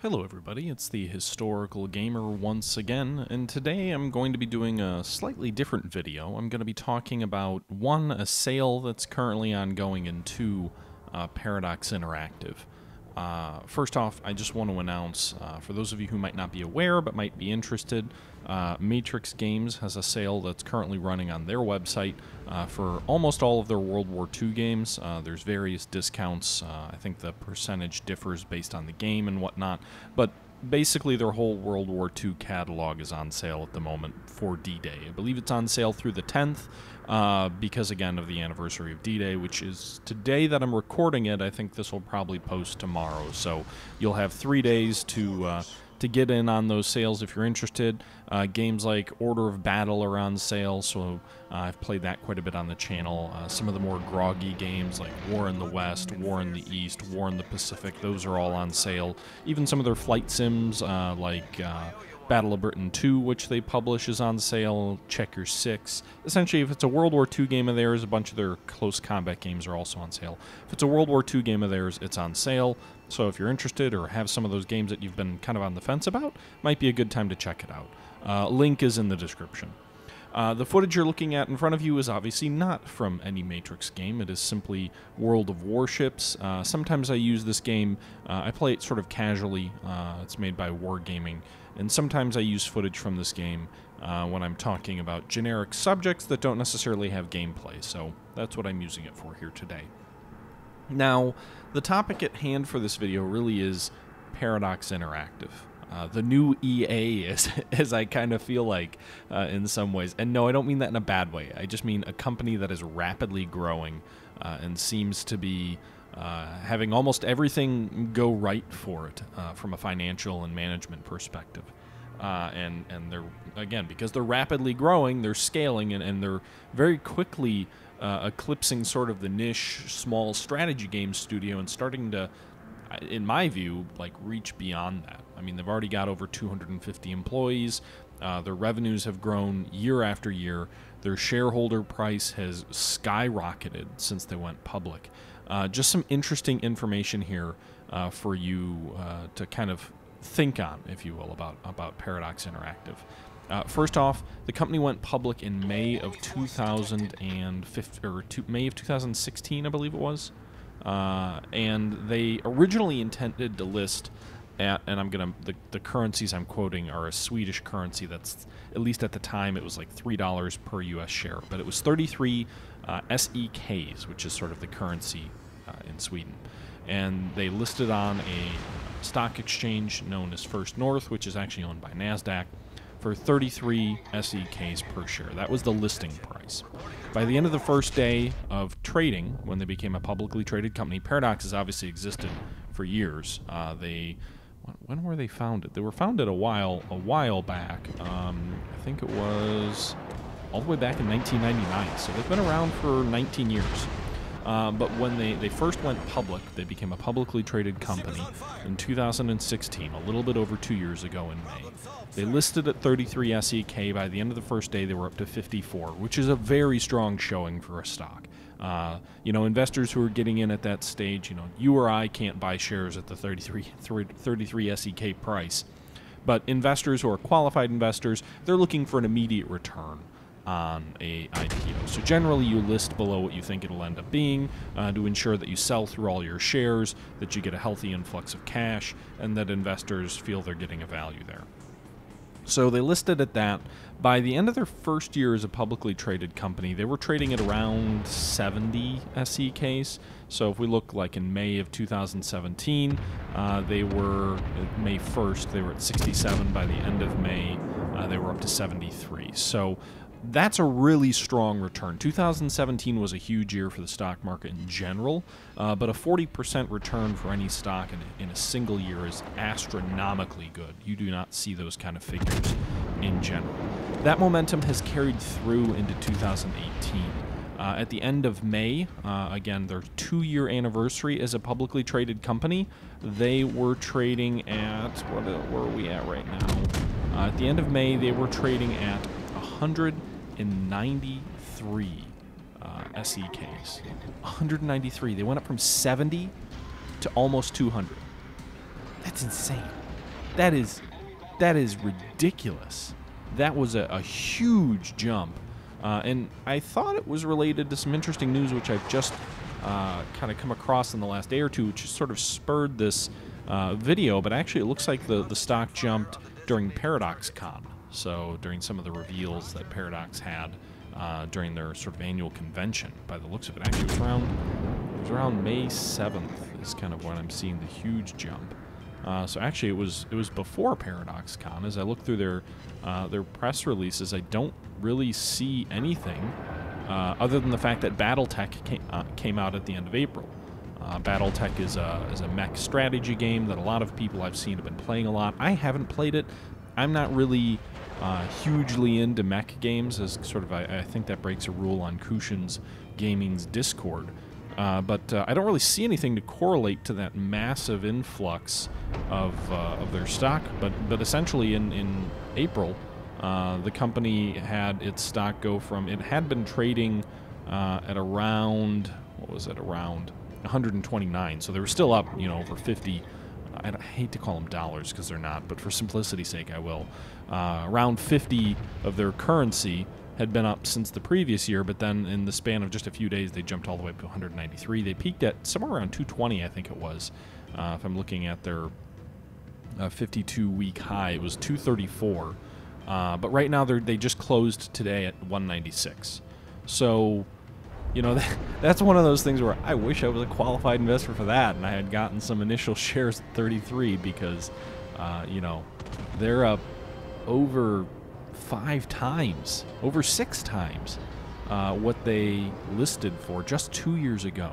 Hello everybody, it's the Historical Gamer once again, and today I'm going to be doing a slightly different video. I'm going to be talking about, one, a sale that's currently ongoing, and two, Paradox Interactive. First off, I just want to announce, for those of you who might not be aware but might be interested, Matrix Games has a sale that's currently running on their website for almost all of their World War II games. There's various discounts. I think the percentage differs based on the game and whatnot, but basically their whole World War II catalog is on sale at the moment for D-Day. I believe it's on sale through the 10th because, again, of the anniversary of D-Day, which is today that I'm recording it. I think this will probably post tomorrow, so you'll have 3 days to get in on those sales if you're interested. Games like Order of Battle are on sale, so I've played that quite a bit on the channel. Some of the more groggy games like War in the West, War in the East, War in the Pacific, those are all on sale. Even some of their flight sims like Battle of Britain 2, which they publish, is on sale. Checker 6. Essentially, if it's a World War II game of theirs, a bunch of their close combat games are also on sale. If it's a World War II game of theirs, it's on sale. So if you're interested or have some of those games that you've been kind of on the fence about, might be a good time to check it out. Link is in the description. The footage you're looking at in front of you is obviously not from any Matrix game. It is simply World of Warships. Sometimes I use this game, I play it sort of casually. It's made by Wargaming. And sometimes I use footage from this game when I'm talking about generic subjects that don't necessarily have gameplay. So that's what I'm using it for here today. Now, the topic at hand for this video really is Paradox Interactive. The new EA, as I kind of feel like in some ways. And no, I don't mean that in a bad way. I just mean a company that is rapidly growing and seems to be having almost everything go right for it from a financial and management perspective. And they're, again, because they're rapidly growing, they're scaling, and they're very quickly eclipsing sort of the niche small strategy game studio and starting to, in my view, like reach beyond that. I mean, they've already got over 250 employees. Their revenues have grown year after year. Their shareholder price has skyrocketed since they went public. Just some interesting information here for you to kind of think on, if you will, about Paradox Interactive. First off, the company went public in May of 2016, I believe it was. And they originally intended to list at, and the currencies I'm quoting are a Swedish currency that's, at least at the time, it was like $3 per US share, but it was 33 SEKs, which is sort of the currency in Sweden. And they listed on a stock exchange known as First North, which is actually owned by NASDAQ, for 33 SEKs per share. That was the listing price. By the end of the first day of trading, when they became a publicly traded company, Paradox has obviously existed for years. When were they founded? They were founded a while back. I think it was all the way back in 1999. So they've been around for 19 years. But when they first went public, they became a publicly traded company in 2016, a little bit over 2 years ago in May. They listed at 33 SEK. By the end of the first day, they were up to 54, which is a very strong showing for a stock. You know, investors who are getting in at that stage, you know, you or I can't buy shares at the 33 SEK price. But investors who are qualified investors, they're looking for an immediate return on a IPO. So generally you list below what you think it'll end up being to ensure that you sell through all your shares, that you get a healthy influx of cash, and that investors feel they're getting a value there. So they listed at that. By the end of their first year as a publicly traded company, they were trading at around 70 SEKs. So if we look like in May of 2017, they were, May 1st, they were at 67. By the end of May, they were up to 73. So that's a really strong return. 2017 was a huge year for the stock market in general, but a 40% return for any stock in a single year is astronomically good. You do not see those kind of figures in general. That momentum has carried through into 2018. At the end of May, again, their 2-year anniversary as a publicly traded company, they were trading at, where are we at right now? At the end of May, they were trading at 193 SEKs. 193. They went up from 70 to almost 200. That's insane. That is ridiculous. That was a huge jump. And I thought it was related to some interesting news, which I've just kind of come across in the last day or two, which sort of spurred this video. But actually, it looks like the stock jumped during Paradox Con. So during some of the reveals that Paradox had during their sort of annual convention. By the looks of it, actually, it was around May 7th is kind of when I'm seeing the huge jump. So actually, it was before Paradox Con. As I look through their press releases, I don't really see anything other than the fact that BattleTech came out at the end of April. BattleTech is a mech strategy game that a lot of people I've seen have been playing a lot. I haven't played it. I'm not really hugely into mech games, as sort of I think that breaks a rule on Kushin's Gaming's Discord. But I don't really see anything to correlate to that massive influx of their stock. But essentially, in April, the company had its stock go from, it had been trading at around, what was it, around 129. So they were still up, over 50. I hate to call them dollars because they're not, but for simplicity's sake, I will. Around 50 of their currency had been up since the previous year, but then in the span of just a few days, they jumped all the way up to 193. They peaked at somewhere around 220, I think it was. If I'm looking at their 52-week high, it was 234. But right now, they just closed today at 196. So, that's one of those things where I wish I was a qualified investor for that, and I had gotten some initial shares at 33 because, they're up over 5 times, over 6 times what they listed for just 2 years ago.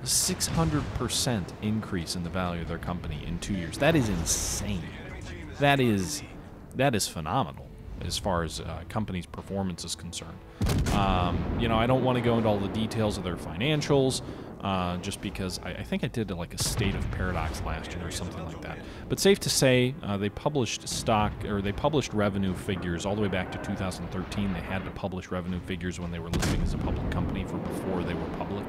600% increase in the value of their company in 2 years. That is insane. That is phenomenal as far as company's performance is concerned. I don't want to go into all the details of their financials, just because I think I did like a State of Paradox last year or something like that. But safe to say, they published revenue figures all the way back to 2013. They had to publish revenue figures when they were listing as a public company for before they were public.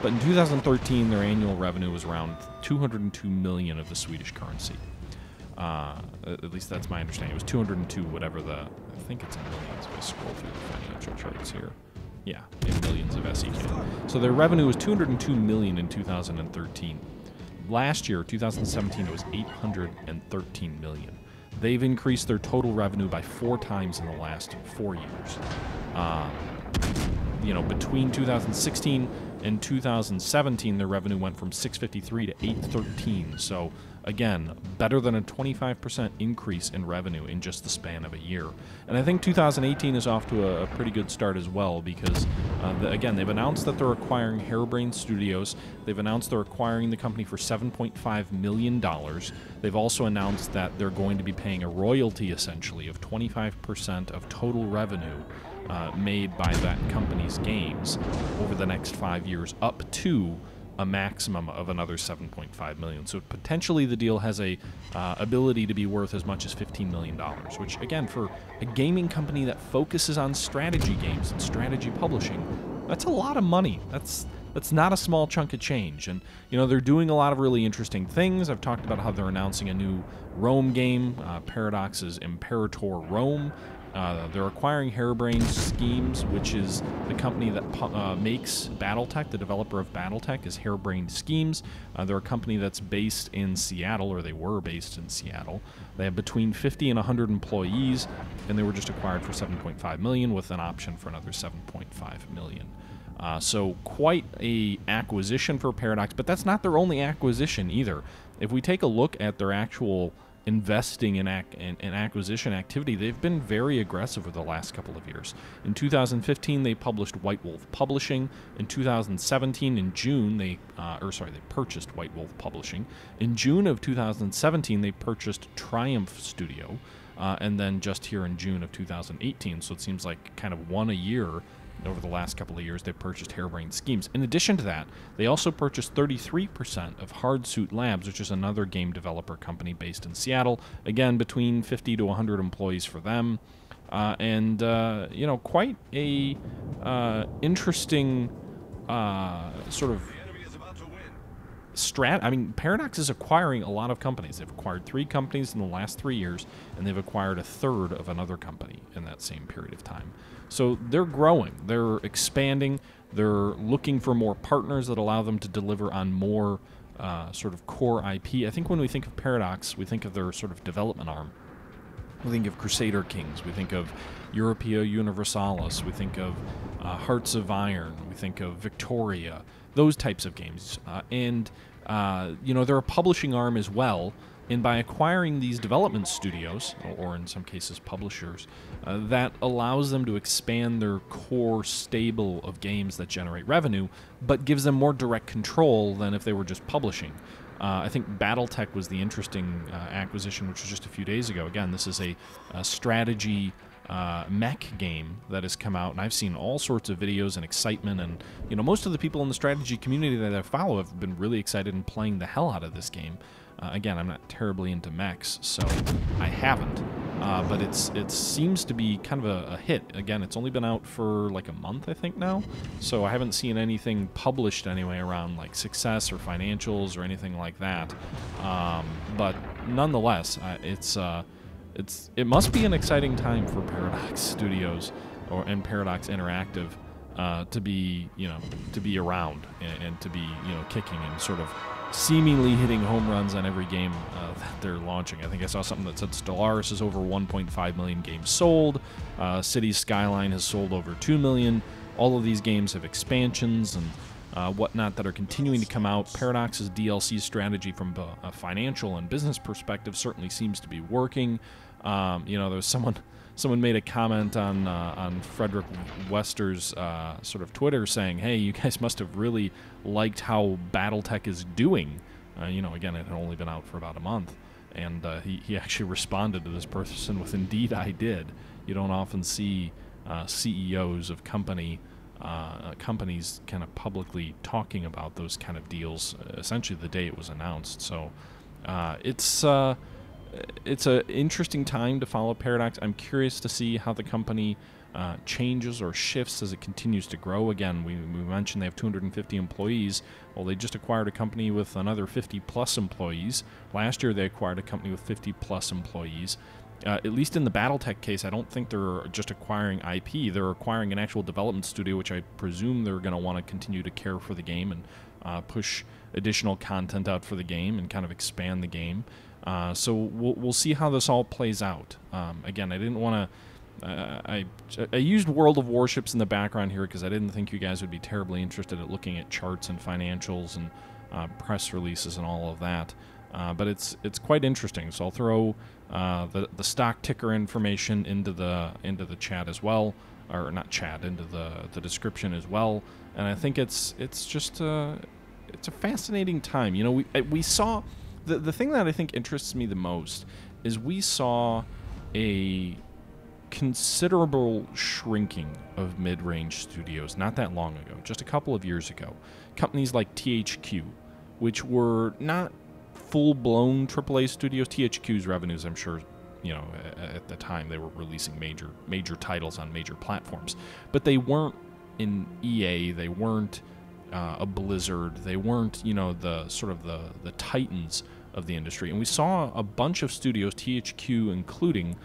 But in 2013, their annual revenue was around 202 million of the Swedish currency. At least that's my understanding. It was 202, whatever I think it's in millions if I scroll through the financial charts here. Yeah, in millions of SEK. So their revenue was 202 million in 2013. Last year, 2017, it was 813 million. They've increased their total revenue by 4 times in the last 4 years. Between 2016 and 2017, their revenue went from 653 to 813. So again, better than a 25% increase in revenue in just the span of a year. And I think 2018 is off to a pretty good start as well because, again, they've announced that they're acquiring Harebrained Studios. They've announced they're acquiring the company for $7.5 million. They've also announced that they're going to be paying a royalty, essentially, of 25% of total revenue made by that company's games over the next 5 years, up to a maximum of another 7.5 million. So potentially the deal has a ability to be worth as much as $15 million, which again, for a gaming company that focuses on strategy games and strategy publishing, that's a lot of money. That's not a small chunk of change. And they're doing a lot of really interesting things. I've talked about how they're announcing a new Rome game, Paradox's Imperator Rome. They're acquiring Harebrained Schemes, which is the company that makes BattleTech. The developer of BattleTech is Harebrained Schemes. They're a company that's based in Seattle, or they were based in Seattle. They have between 50 and 100 employees, and they were just acquired for $7.5 million with an option for another $7.5 million. So quite a acquisition for Paradox, but that's not their only acquisition either. If we take a look at their actual investing in acquisition activity, they've been very aggressive over the last couple of years. In 2015, they published White Wolf Publishing. In 2017, in June, they purchased White Wolf Publishing. In June of 2017, they purchased Triumph Studio, and then just here in June of 2018, so it seems like kind of one a year. Over the last couple of years, they've purchased Harebrained Schemes. In addition to that, they also purchased 33% of Hardsuit Labs, which is another game developer company based in Seattle. Again, between 50 to 100 employees for them. Quite a interesting sort of I mean, Paradox is acquiring a lot of companies. They've acquired 3 companies in the last 3 years, and they've acquired a third of another company in that same period of time. So they're growing, they're expanding, they're looking for more partners that allow them to deliver on more sort of core IP. I think when we think of Paradox, we think of their sort of development arm. We think of Crusader Kings, we think of Europea Universalis, we think of Hearts of Iron, we think of Victoria, those types of games. And they're a publishing arm as well, and by acquiring these development studios, or in some cases publishers, that allows them to expand their core stable of games that generate revenue, but gives them more direct control than if they were just publishing. I think BattleTech was the interesting acquisition, which was just a few days ago. Again, this is a strategy mech game that has come out, and I've seen all sorts of videos and excitement, and most of the people in the strategy community that I follow have been really excited and playing the hell out of this game. Again, I'm not terribly into mechs, so I haven't, but it seems to be kind of a hit. Again, it's only been out for like a month, I think, now, so I haven't seen anything published anyway around like success or financials or anything like that. But nonetheless, it must be an exciting time for Paradox Studios and Paradox Interactive to be around and to be kicking and sort of seemingly hitting home runs on every game that they're launching. I think I saw something that said Stellaris is over 1.5 million games sold. Cities Skyline has sold over 2 million. All of these games have expansions and whatnot that are continuing to come out. Paradox's DLC strategy from a financial and business perspective certainly seems to be working. There was someone made a comment on Frederick Wester's sort of Twitter saying, hey, you guys must have really liked how BattleTech is doing. Again, it had only been out for about a month, and he actually responded to this person with, indeed, I did. You don't often see CEOs of companies kind of publicly talking about those kind of deals, essentially the day it was announced. So it's an interesting time to follow Paradox. I'm curious to see how the company changes or shifts as it continues to grow. Again, we mentioned they have 250 employees. Well, they just acquired a company with another 50-plus employees. Last year, they acquired a company with 50-plus employees. At least in the BattleTech case, I don't think they're just acquiring IP. They're acquiring an actual development studio, which I presume they're going to want to continue to care for the game and push additional content out for the game and kind of expand the game. So we'll see how this all plays out. Again, I didn't want to... I used World of Warships in the background here because I didn't think you guys would be terribly interested at looking at charts and financials and press releases and all of that. But it's quite interesting. So I'll throw the stock ticker information into the chat as well, or not chat, into the description as well. And I think it's just it's a fascinating time. We saw the thing that I think interests me the most is we saw a considerable shrinking of mid-range studios not that long ago, just a couple of years ago. Companies like THQ, which were not full-blown AAA studios. THQ's revenues, I'm sure, at the time they were releasing major titles on major platforms, but they weren't in EA, they weren't a Blizzard, they weren't the sort of the titans of the industry. And we saw a bunch of studios, THQ including,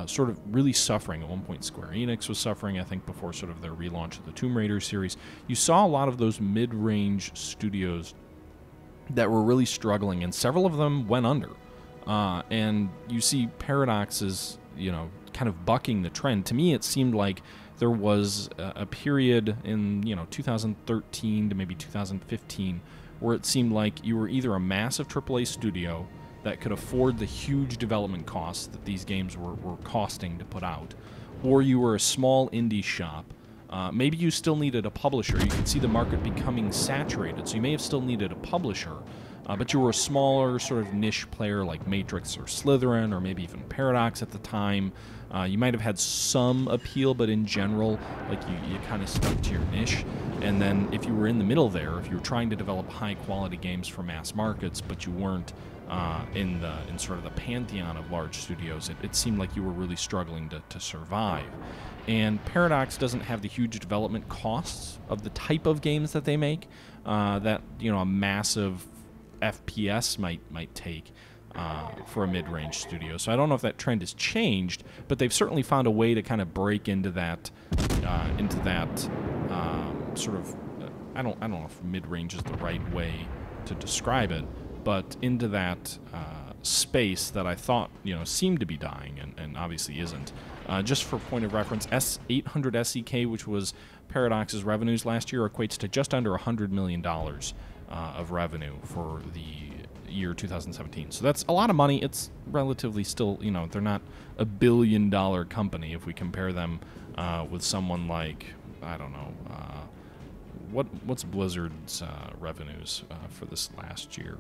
sort of really suffering. At one point, Square Enix was suffering, I think, before sort of their relaunch of the Tomb Raider series. You saw a lot of those mid-range studios that were really struggling, and several of them went under. And you see Paradox is, kind of bucking the trend. To me, it seemed like there was a period in, 2013 to maybe 2015 where it seemed like you were either a massive AAA studio that could afford the huge development costs that these games were costing to put out, or you were a small indie shop. Maybe you still needed a publisher. You could see the market becoming saturated, so you may have still needed a publisher, but you were a smaller sort of niche player like Matrix or Slitherine or maybe even Paradox at the time. You might have had some appeal, but in general, like you kind of stuck to your niche. And then if you were in the middle there, if you were trying to develop high-quality games for mass markets, but you weren't in sort of the pantheon of large studios, it seemed like you were really struggling to survive. And Paradox doesn't have the huge development costs of the type of games that they make that a massive FPS might take for a mid-range studio. So I don't know if that trend has changed, but they've certainly found a way to kind of break into that sort of I don't know if mid-range is the right way to describe it, but into that space that I thought seemed to be dying and obviously isn't. Just for point of reference, S800 SEK, which was Paradox's revenues last year, equates to just under $100 million of revenue for the year 2017. So that's a lot of money. It's relatively still, they're not a billion-dollar company if we compare them with someone like, I don't know, what's Blizzard's revenues for this last year?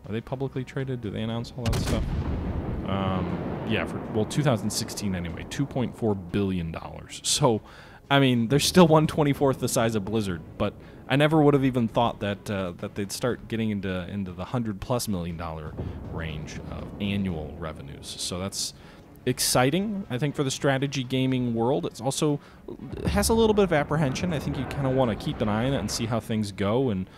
Are they publicly traded? Do they announce all that stuff? Yeah, for 2016 anyway, $2.4 billion. So, I mean, they're still 1/24th the size of Blizzard, but I never would have even thought that that they'd start getting into the $100+ million range of annual revenues. So that's exciting, I think, for the strategy gaming world. It's also has a little bit of apprehension. I think you kind of want to keep an eye on it and see how things go. And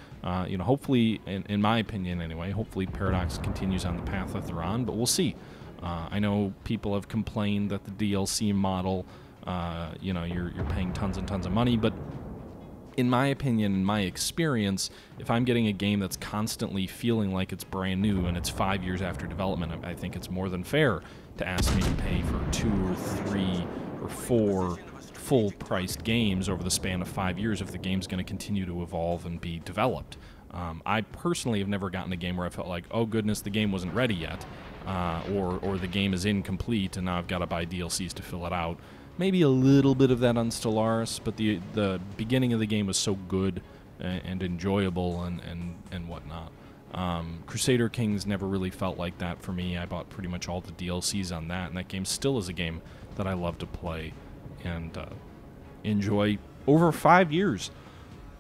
hopefully, in my opinion anyway, hopefully Paradox continues on the path that they're on. But we'll see. I know people have complained that the DLC model, you're paying tons and tons of money, but in my opinion, in my experience, if I'm getting a game that's constantly feeling like it's brand new and it's 5 years after development, I think it's more than fair to ask me to pay for 2 or 3 or 4 full-priced games over the span of 5 years if the game's going to continue to evolve and be developed. I personally have never gotten a game where I felt like, oh goodness, the game wasn't ready yet, or the game is incomplete and now I've got to buy DLCs to fill it out. Maybe a little bit of that on Stellaris, but the beginning of the game was so good and enjoyable and whatnot. Crusader Kings never really felt like that for me. I bought pretty much all the DLCs on that, and that game still is a game that I love to play and enjoy over 5 years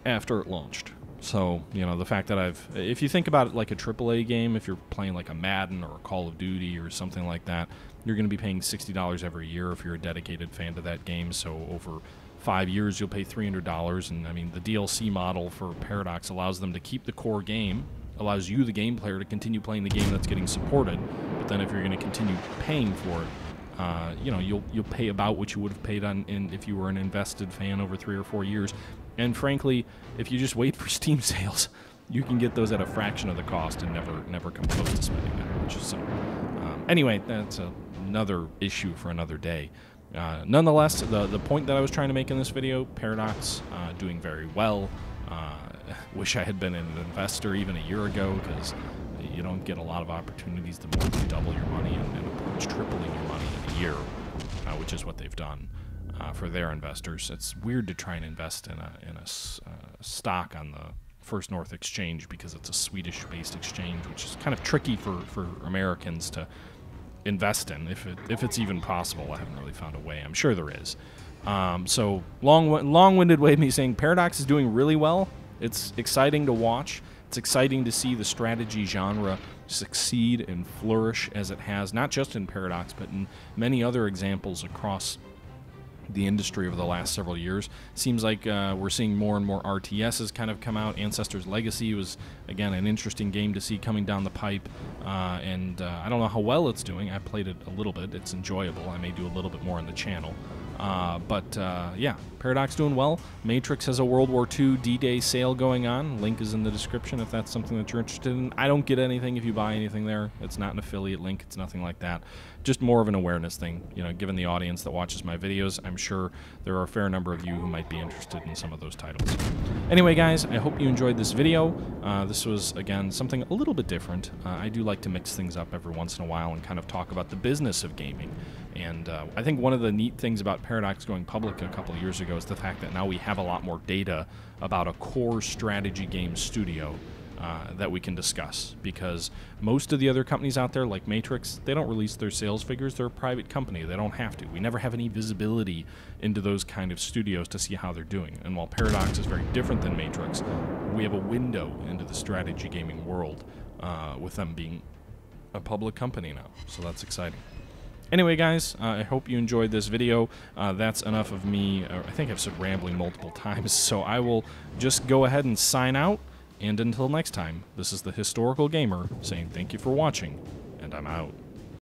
after it launched. So, the fact that if you think about it like a AAA game, if you're playing like a Madden or a Call of Duty or something like that, you're going to be paying $60 every year if you're a dedicated fan to that game. So over 5 years, you'll pay $300. And, I mean, the DLC model for Paradox allows them to keep the core game, allows you, the game player, to continue playing the game that's getting supported. But then if you're going to continue paying for it, you'll pay about what you would have paid if you were an invested fan over 3 or 4 years. And frankly, if you just wait for Steam sales, you can get those at a fraction of the cost and never come close to spending that much. So, anyway, that's another issue for another day. Nonetheless, the point that I was trying to make in this video, Paradox doing very well. Wish I had been an investor even a year ago, because you don't get a lot of opportunities to more than double your money and approach tripling your money in a year, which is what they've done for their investors. It's weird to try and invest in a stock on the First North Exchange because it's a Swedish-based exchange, which is kind of tricky for Americans to invest in, if it's even possible. I haven't really found a way. I'm sure there is. So long-winded way of me saying Paradox is doing really well. It's exciting to watch. It's exciting to see the strategy genre succeed and flourish as it has, not just in Paradox, but in many other examples across the industry over the last several years. Seems like we're seeing more and more RTSs kind of come out. Ancestors Legacy was, again, an interesting game to see coming down the pipe, and I don't know how well it's doing. I played it a little bit. It's enjoyable. I may do a little bit more on the channel. Yeah, Paradox doing well. Matrix has a World War II D-Day sale going on. Link is in the description if that's something that you're interested in. I don't get anything if you buy anything there. It's not an affiliate link. It's nothing like that. Just more of an awareness thing. Given the audience that watches my videos, I'm sure there are a fair number of you who might be interested in some of those titles. Anyway, guys, I hope you enjoyed this video. This was, again, something a little bit different. I do like to mix things up every once in a while and kind of talk about the business of gaming. And I think one of the neat things about Paradox going public a couple of years ago is the fact that now we have a lot more data about a core strategy game studio that we can discuss, because most of the other companies out there, like Matrix, they don't release their sales figures. They're a private company. They don't have to. We never have any visibility into those kind of studios to see how they're doing. And while Paradox is very different than Matrix, we have a window into the strategy gaming world with them being a public company now. So that's exciting. Anyway, guys, I hope you enjoyed this video. That's enough of me. I think I've said rambling multiple times, so I will just go ahead and sign out. And until next time, this is the Historical Gamer saying thank you for watching, and I'm out.